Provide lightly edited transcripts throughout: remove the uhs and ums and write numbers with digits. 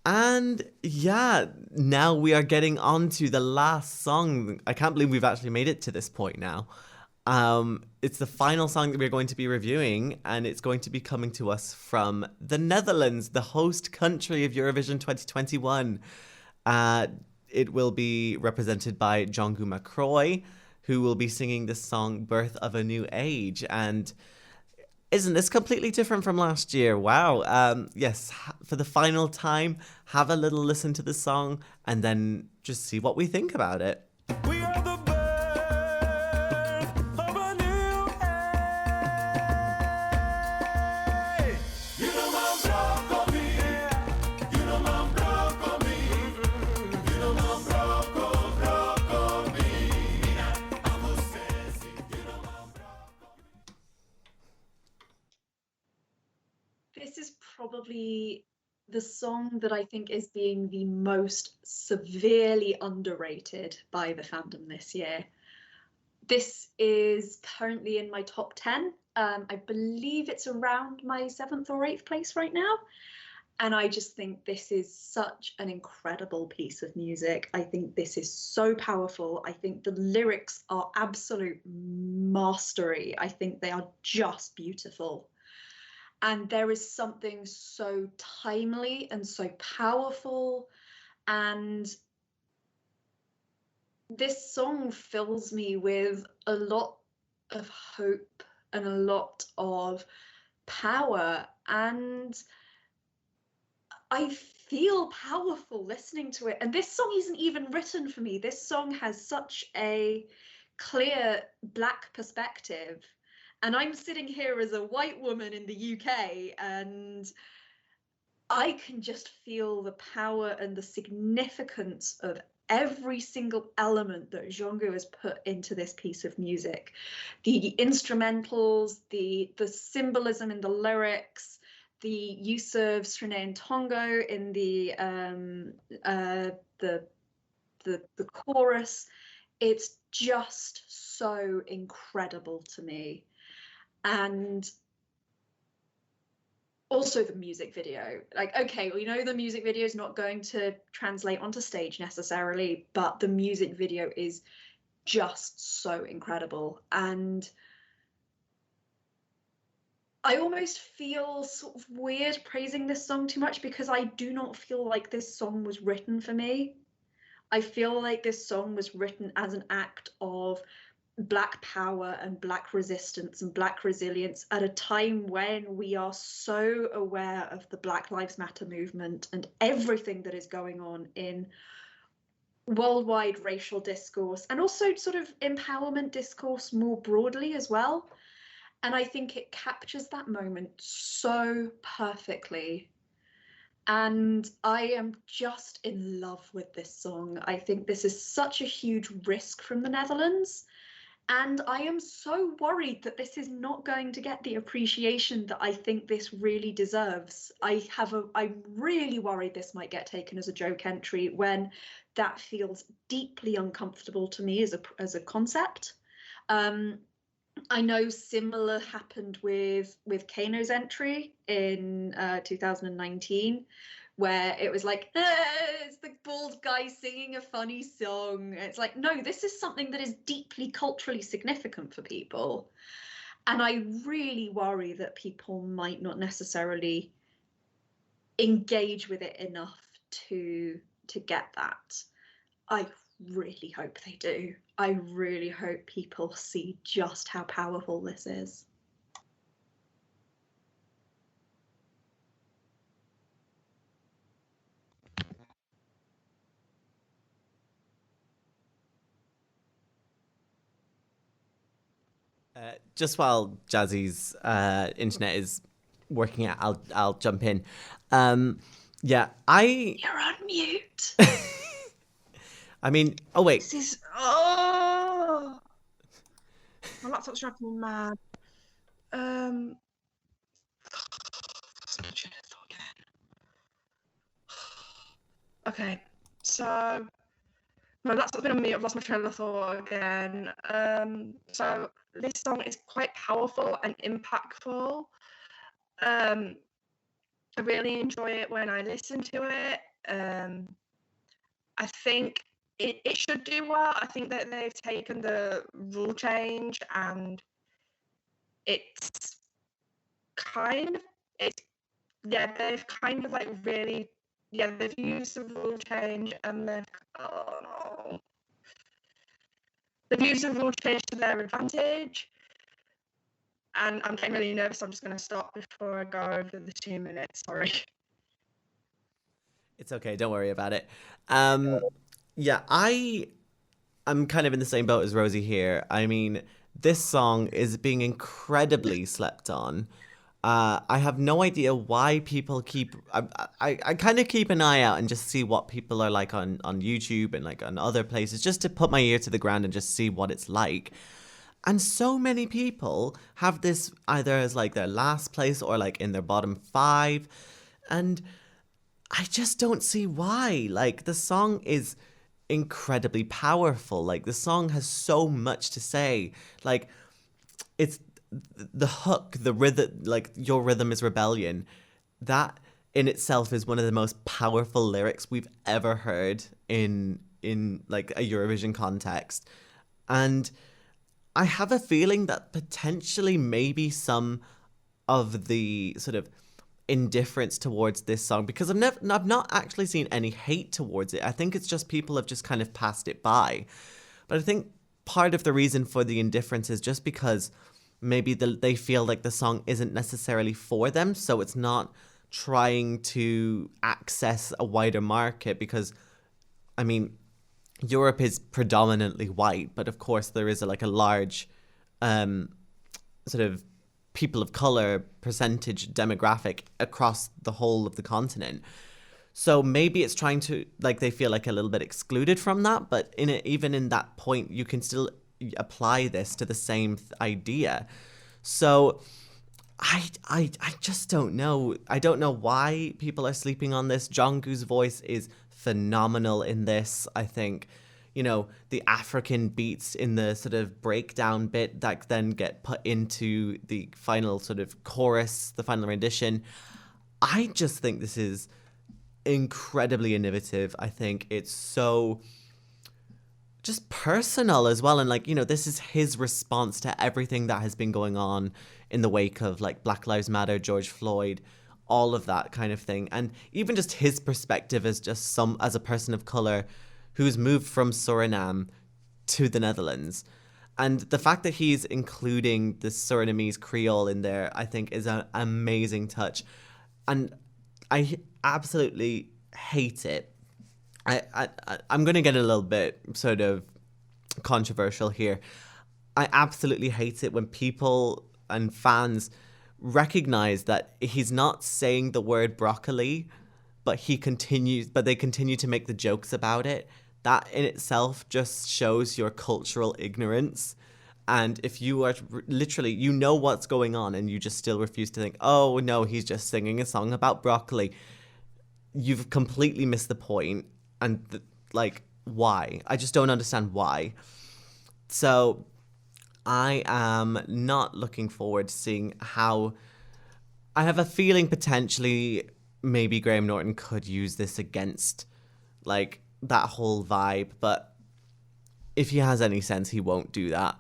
And yeah, now we are getting on to the last song. I can't believe we've actually made it to this point now. It's the final song that we're going to be reviewing, and it's going to be coming to us from the Netherlands, the host country of Eurovision 2021. Uh, it will be represented by Jeangu Macrooy, who will be singing the song Birth of a New Age. And isn't this completely different from last year? Wow. Yes, for the final time, have a little listen to the song and then just see what we think about it. We are the birth of a new age. You know my broccoli. You know my broccoli. You know my broccoli. This is probably the song that I think is being the most severely underrated by the fandom this year. This is currently in my top 10. I believe it's around my 7th or 8th place right now. And I just think this is such an incredible piece of music. I think this is so powerful. I think the lyrics are absolute mastery. I think they are just beautiful. And there is something so timely and so powerful. And this song fills me with a lot of hope and a lot of power. And I feel powerful listening to it. And this song isn't even written for me. This song has such a clear Black perspective. And I'm sitting here as a white woman in the UK, and I can just feel the power and the significance of every single element that Jeangu has put into this piece of music. The instrumentals, the symbolism in the lyrics, the use of Srene and Tongo in the chorus. It's just so incredible to me. And also the music video, like, okay, we know the music video is not going to translate onto stage necessarily, but the music video is just so incredible. And I almost feel sort of weird praising this song too much, because I do not feel like this song was written for me. I feel like this song was written as an act of Black power and Black resistance and Black resilience at a time when we are so aware of the Black Lives Matter movement and everything that is going on in worldwide racial discourse, and also sort of empowerment discourse more broadly as well. And I think it captures that moment so perfectly. And I am just in love with this song. I think this is such a huge risk from the Netherlands. And I am so worried that this is not going to get the appreciation that I think this really deserves. I'm really worried this might get taken as a joke entry, when that feels deeply uncomfortable to me as a concept. I know similar happened with Kano's entry in 2019, where it was like, it's the bald guy singing a funny song. It's like, no, this is something that is deeply culturally significant for people. And I really worry that people might not necessarily engage with it enough to get that. I really hope they do. I really hope people see just how powerful this is. Just while Jazzy's internet is working out, I'll jump in. Yeah, You're on mute. I mean, oh wait. This is my laptop's driving me mad. Okay, so my laptop's been on mute. I've lost my train of thought again. So this song is quite powerful and impactful. I really enjoy it when I listen to it. I think it should do well. I think that they've taken the rule change and it's kind of they've kind of like really they've used the rule change and they've used the rule change to their advantage. And I'm getting really nervous. I'm just going to stop before I go over the 2 minutes. Sorry. It's okay, don't worry about it. Yeah, I'm kind of in the same boat as Rosie here. I mean, this song is being incredibly slept on. I have no idea why people keep. I kind of keep an eye out and just see what people are like on YouTube and like on other places, just to put my ear to the ground and just see what it's like. And so many people have this either as like their last place or like in their bottom 5, and I just don't see why. Like, the song is incredibly powerful. Like, the song has so much to say. Like, it's the hook, the rhythm, like, your rhythm is rebellion. That in itself is one of the most powerful lyrics we've ever heard in like a Eurovision context. And I have a feeling that potentially maybe some of the sort of indifference towards this song, because I've not actually seen any hate towards it. I think it's just people have just kind of passed it by. But I think part of the reason for the indifference is just because maybe they feel like the song isn't necessarily for them, so it's not trying to access a wider market, because I mean, Europe is predominantly white, but of course there is a large sort of people of color percentage demographic across the whole of the continent. So maybe it's trying to, like, they feel like a little bit excluded from that, but even in that point, you can still apply this to the same idea. So I just don't know. I don't know why people are sleeping on this. Jeangu's voice is phenomenal in this. I think, you know, the African beats in the sort of breakdown bit that then get put into the final sort of chorus, the final rendition. I just think this is incredibly innovative. I think it's so just personal as well. And like, you know, this is his response to everything that has been going on in the wake of like Black Lives Matter, George Floyd, all of that kind of thing. And even just his perspective as as a person of color who's moved from Suriname to the Netherlands. And the fact that he's including the Surinamese Creole in there, I think is an amazing touch. And I absolutely hate it. I'm going to get a little bit sort of controversial here. I absolutely hate it when people and fans recognize that he's not saying the word broccoli, but they continue to make the jokes about it. That in itself just shows your cultural ignorance. And if you are literally, you know what's going on and you just still refuse to think, oh no, he's just singing a song about broccoli, you've completely missed the point. And like, why? I just don't understand why. So I am not looking forward to seeing how. I have a feeling potentially maybe Graham Norton could use this against like that whole vibe, but if he has any sense, he won't do that.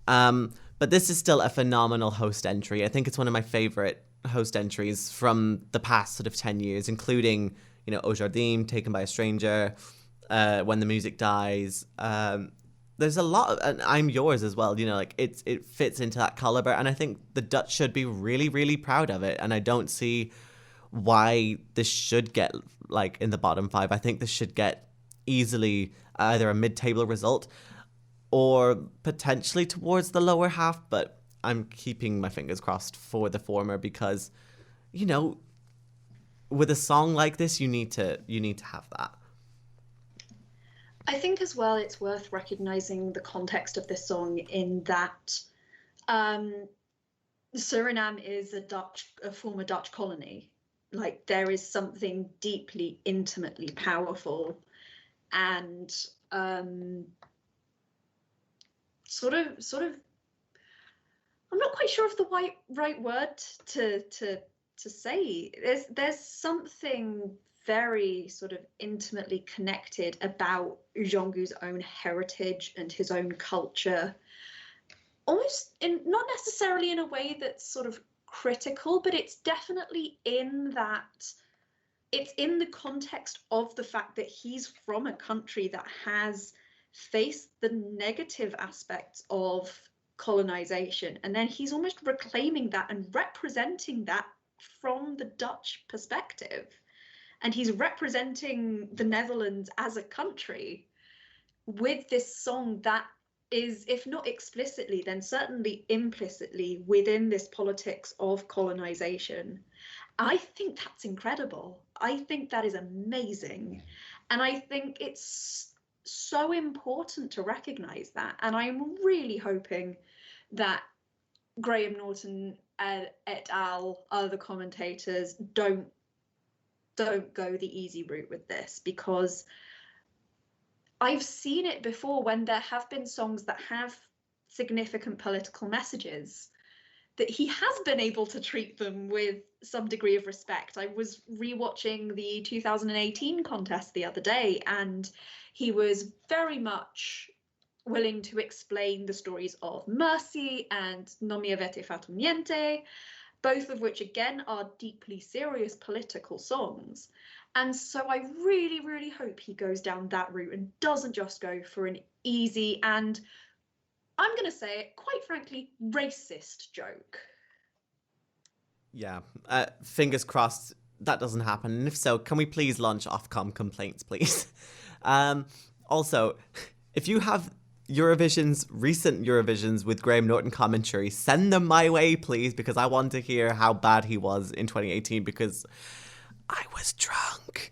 But this is still a phenomenal host entry. I think it's one of my favorite host entries from the past sort of 10 years, including, you know, Au Jardin, Taken by a Stranger, When the Music Dies. There's a lot of, and I'm Yours as well, you know, like it fits into that caliber, and I think the Dutch should be really, really proud of it, and I don't see why this should get like in the bottom 5. I think this should get easily either a mid-table result or potentially towards the lower half, but I'm keeping my fingers crossed for the former because, you know, with a song like this, you need to have that. I think as well it's worth recognizing the context of this song in that Suriname is a former Dutch colony. Like, there is something deeply, intimately powerful and sort of I'm not quite sure of the right word to say. There's something very sort of intimately connected about Jeongu's own heritage and his own culture, almost in not necessarily in a way that's sort of critical, but it's definitely in that it's in the context of the fact that he's from a country that has faced the negative aspects of colonization, and then he's almost reclaiming that and representing that from the Dutch perspective, and he's representing the Netherlands as a country with this song that is, if not explicitly, then certainly implicitly within this politics of colonization. I think that's incredible. I think that is amazing. And I think it's so important to recognize that. And I'm really hoping that Graham Norton et al., other commentators, don't go the easy route with this, because I've seen it before when there have been songs that have significant political messages, that he has been able to treat them with some degree of respect. I was rewatching the 2018 contest the other day, and he was very much willing to explain the stories of Mercy and Non mi avete fatto niente, both of which again are deeply serious political songs. And so I really, really hope he goes down that route and doesn't just go for an easy and, I'm going to say it, quite frankly, racist joke. Yeah, fingers crossed that doesn't happen. And if so, can we please launch Ofcom complaints, please? Also, if you have recent Eurovisions with Graham Norton commentary, send them my way, please, because I want to hear how bad he was in 2018, because I was drunk.